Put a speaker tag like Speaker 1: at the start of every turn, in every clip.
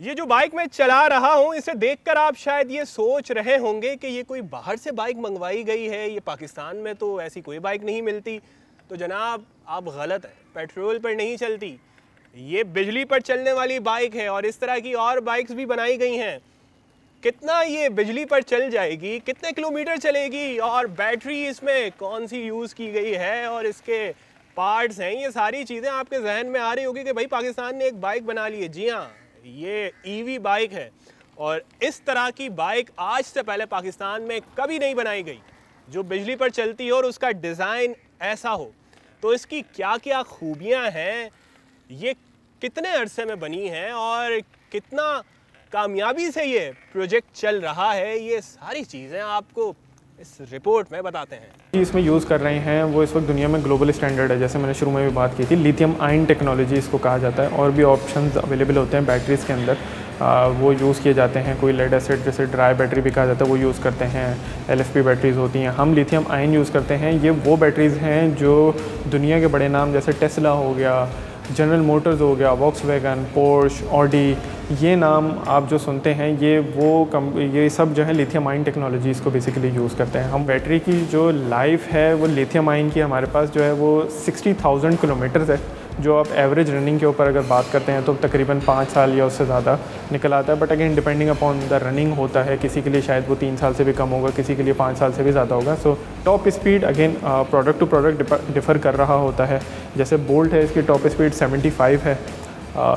Speaker 1: ये जो बाइक मैं चला रहा हूँ इसे देखकर आप शायद ये सोच रहे होंगे कि ये कोई बाहर से बाइक मंगवाई गई है, ये पाकिस्तान में तो ऐसी कोई बाइक नहीं मिलती। तो जनाब आप गलत है, पेट्रोल पर नहीं चलती, ये बिजली पर चलने वाली बाइक है और इस तरह की और बाइक्स भी बनाई गई हैं। कितना ये बिजली पर चल जाएगी, कितने किलोमीटर चलेगी और बैटरी इसमें कौन सी यूज़ की गई है और इसके पार्ट्स हैं, ये सारी चीज़ें आपके जहन में आ रही होगी कि भाई पाकिस्तान ने एक बाइक बना ली है। जी हाँ, ये ईवी बाइक है और इस तरह की बाइक आज से पहले पाकिस्तान में कभी नहीं बनाई गई जो बिजली पर चलती हो और उसका डिज़ाइन ऐसा हो। तो इसकी क्या क्या खूबियाँ हैं, ये कितने अरसे में बनी है और कितना कामयाबी से ये प्रोजेक्ट चल रहा है, ये सारी चीज़ें आपको इस रिपोर्ट में बताते हैं।
Speaker 2: इसमें यूज़ कर रहे हैं वो इस वक्त दुनिया में ग्लोबल स्टैंडर्ड है, जैसे मैंने शुरू में भी बात की थी। लिथियम आयन टेक्नोलॉजी इसको कहा जाता है और भी ऑप्शंस अवेलेबल होते हैं बैटरीज़ के अंदर, वो यूज़ किए जाते हैं। कोई लेड एसिड जैसे ड्राई बैटरी भी कहा जाता है वो यूज़ करते हैं, LFP बैटरीज़ होती हैं। हम लिथियम आयन यूज़ करते हैं। ये वो बैटरीज़ हैं जो दुनिया के बड़े नाम जैसे टेस्ला हो गया, जनरल मोटर्स हो गया, वॉक्सवैगन, पोर्श, ऑडी, ये नाम आप जो सुनते हैं ये सब जो है लिथियम आयन टेक्नोलॉजीज़ को बेसिकली यूज़ करते हैं। हम बैटरी की जो लाइफ है वो लिथियम आयन की हमारे पास जो है वो 60,000 किलोमीटर्स है, जो आप एवरेज रनिंग के ऊपर अगर बात करते हैं तो तकरीबन 5 साल या उससे ज़्यादा निकल आता है। But again depending upon the running होता है, किसी के लिए शायद वो 3 साल से भी कम होगा, किसी के लिए 5 साल से भी ज़्यादा होगा। So top speed again product to product differ कर रहा होता है। जैसे बोल्ट है, इसकी टॉप स्पीड 75 है।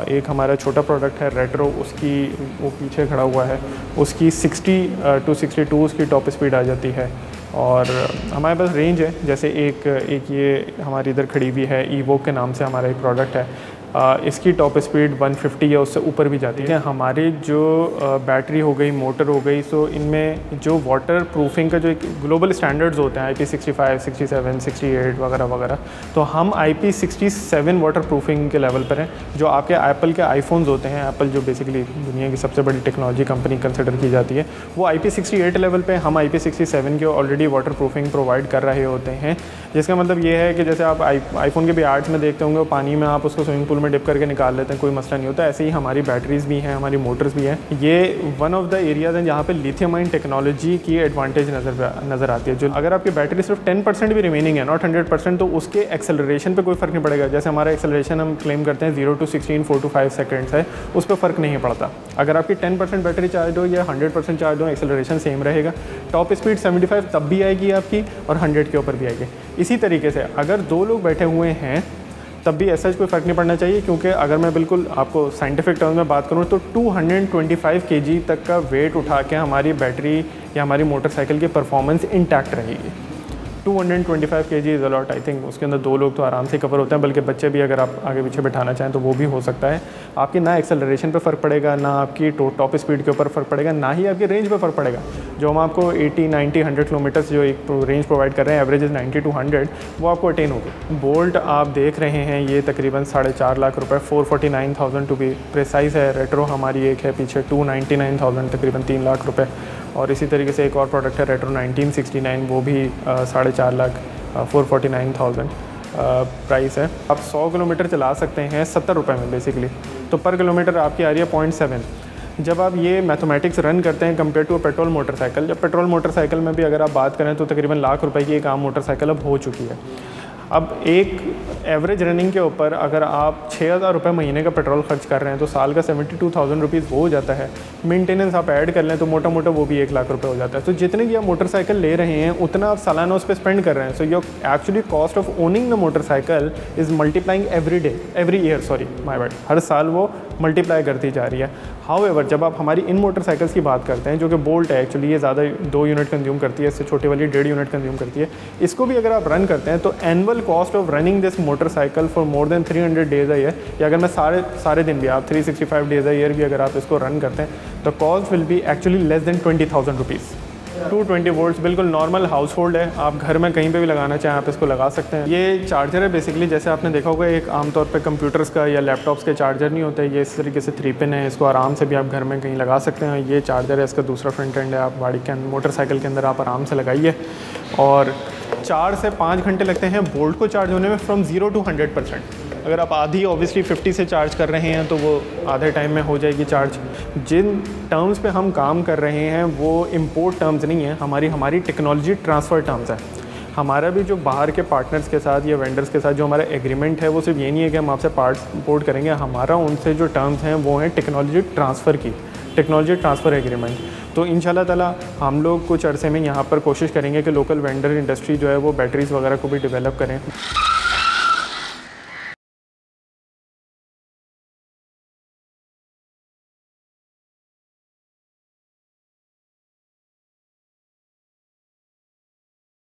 Speaker 2: एक हमारा छोटा प्रोडक्ट है रेट्रो, उसकी वो पीछे खड़ा हुआ है, उसकी 60 to 62 उसकी टॉप स्पीड आ जाती है। और हमारे पास रेंज है, जैसे एक ये हमारी इधर खड़ी हुई है ईवोक के नाम से हमारा एक प्रोडक्ट है, इसकी टॉप स्पीड 150 या उससे ऊपर भी जाती है। हमारी जो बैटरी हो गई, मोटर हो गई, सो इनमें जो वाटर प्रूफिंग का जो एक ग्लोबल स्टैंडर्ड्स होते हैं IP65, 67, 68 वगैरह वगैरह, तो हम IP67 वाटर प्रूफिंग के लेवल पर हैं। जो आपके एप्पल के आईफोन्स होते हैं, एप्पल जो बेसिकली दुनिया की सबसे बड़ी टेक्नोलॉजी कंपनी कंसिडर की जाती है, वो IP68 लेवल पे, हम IP67 के ऑलरेडी वाटर प्रूफिंग प्रोवाइड कर रहे होते हैं। जिसका मतलब ये है कि जैसे आप आईफोन के भी एड्स में देखते होंगे, पानी में आप उसको स्विमिंग पूल में डिप करके निकाल लेते हैं, कोई मसला नहीं होता। ऐसे ही हमारी बैटरीज़ भी हैं, हमारी मोटर्स भी हैं। ये वन ऑफ द एरियाज़ हैं जहाँ पे लिथियम आयन टेक्नोलॉजी की एडवांटेज नज़र आती है। जो अगर आपकी बैटरी सिर्फ 10% भी रिमेनिंग है, नॉट 100%, तो उसके एक्सेलरेशन पे कोई फ़र्क नहीं पड़ेगा। जैसे हमारा एक्सेलरेशन हम क्लेम करते हैं 0 to 16 4 to 5 सेकेंड्स है, उस पर फ़र्क नहीं पड़ता। अगर आपकी 10% बैटरी चार्ज हो या 100% चार्ज हो, एक्सेलरेशन सेम रहेगा। टॉप स्पीड 75 तब भी आएगी आपकी और 100 के ऊपर भी आएगी। इसी तरीके से अगर 2 लोग बैठे हुए हैं तब भी ऐसा कोई फ़र्क नहीं पड़ना चाहिए, क्योंकि अगर मैं बिल्कुल आपको साइंटिफिक टर्म्स में बात करूँ तो 225 kg तक का वेट उठा के हमारी बैटरी या हमारी मोटरसाइकिल की परफॉर्मेंस इंटैक्ट रहेगी। 225 kg is a lot. I think उसके अंदर 2 लोग तो आराम से कवर होते हैं, बल्कि बच्चे भी अगर आप आगे पीछे बैठाना चाहें तो वो भी हो सकता है। आपकी ना एक्सेलरेशन पे फ़र्क पड़ेगा, ना आपकी टॉप स्पीड के ऊपर फ़र्क पड़ेगा, ना ही आपकी रेंज पे फ़र्क पड़ेगा। जो हम आपको 80, 90, 100 किलोमीटर्स जो एक रेंज प्रोवाइड कर रहे हैं, एवरेज 90 to 100, वो आपको अटेन होगी। बोल्ट आप देख रहे हैं ये तकरीबन 4.5 लाख रुपये, 449,000 टू बी प्रिसाइज है। रेट्रो हमारी एक है पीछे 299,000, तकरीबन 3 लाख रुपये। और इसी तरीके से एक और प्रोडक्ट है रेट्रो 1969, वो भी 4.5 लाख, 449,000 प्राइस है। आप 100 किलोमीटर चला सकते हैं 70 रुपये में बेसिकली, तो पर किलोमीटर आपकी आ रही है 0.7। जब आप ये मैथमेटिक्स रन करते हैं कंपेयर टू पेट्रोल मोटरसाइकिल, जब पेट्रोल मोटरसाइकिल में भी अगर आप बात करें तो तकरीबन लाख रुपए की एक आम मोटरसाइकिल अब हो चुकी है। अब एक एवरेज रनिंग के ऊपर अगर आप 6,000 रुपये महीने का पेट्रोल खर्च कर रहे हैं तो साल का 72,000 रुपीज़ वो हो जाता है। मेंटेनेंस आप ऐड कर लें तो मोटा मोटा वो भी 1 लाख रुपये हो जाता है। तो जितने भी आप मोटरसाइकिल ले रहे हैं उतना आप सालाना उस पर स्पेंड कर रहे हैं। So your actually cost of owning the motorcycle is multiplying every year, sorry my bad, हर साल वो मल्टीप्लाई करती जा रही है। हाउएवर जब आप हमारी इन मोटरसाइकिल्स की बात करते हैं, जो कि बोल्ट है एक्चुअली, ये ज़्यादा 2 यूनिट कंज्यूम करती है, इससे छोटी वाली 1.5 यूनिट कंज्यूम करती है। इसको भी अगर आप रन करते हैं तो annual cost of running this motorcycle for more than 300 days a year, या अगर मैं सारे दिन भी, आप 365 डेज अ ईयर भी अगर आप इसको रन करते हैं तो cost will be actually less than 20,000 rupees. 220 volts बिल्कुल नॉर्मल हाउस होल्ड है, आप घर में कहीं पे भी लगाना चाहें आप इसको लगा सकते हैं। ये चार्जर है बेसिकली, जैसे आपने देखा होगा एक आमतौर पे कंप्यूटर्स का या लैपटॉप्स के चार्जर नहीं होते, ये इस तरीके से 3 पिन है, इसको आराम से भी आप घर में कहीं लगा सकते हैं। ये चार्जर है, इसका दूसरा फ्रंट एंड है, आप गाड़ी के मोटरसाइकिल के अंदर आप आराम से लगाइए। और 4 से 5 घंटे लगते हैं बोल्ट को चार्ज होने में फ्रॉम 0 to 100%। अगर आप आधी ऑब्वियसली 50 से चार्ज कर रहे हैं तो वो आधे टाइम में हो जाएगी चार्ज। जिन टर्म्स पे हम काम कर रहे हैं वो इम्पोर्ट टर्म्स नहीं है, हमारी टेक्नोलॉजी ट्रांसफ़र टर्म्स है। हमारा भी जो बाहर के पार्टनर्स के साथ या वेंडर्स के साथ जो हमारा एग्रीमेंट है वो सिर्फ ये नहीं है कि हम आपसे पार्ट्स इम्पोर्ट करेंगे, हमारा उनसे जो टर्म्स हैं वो हैं टेक्नोलॉजी ट्रांसफ़र की, टेक्नोलॉजी ट्रांसफ़र एग्रीमेंट। तो इंशाल्लाह ताला हम लोग कुछ अरसे में यहाँ पर कोशिश करेंगे कि लोकल वेंडर इंडस्ट्री जो है वो बैटरीज़ वगैरह को भी डेवलप करें।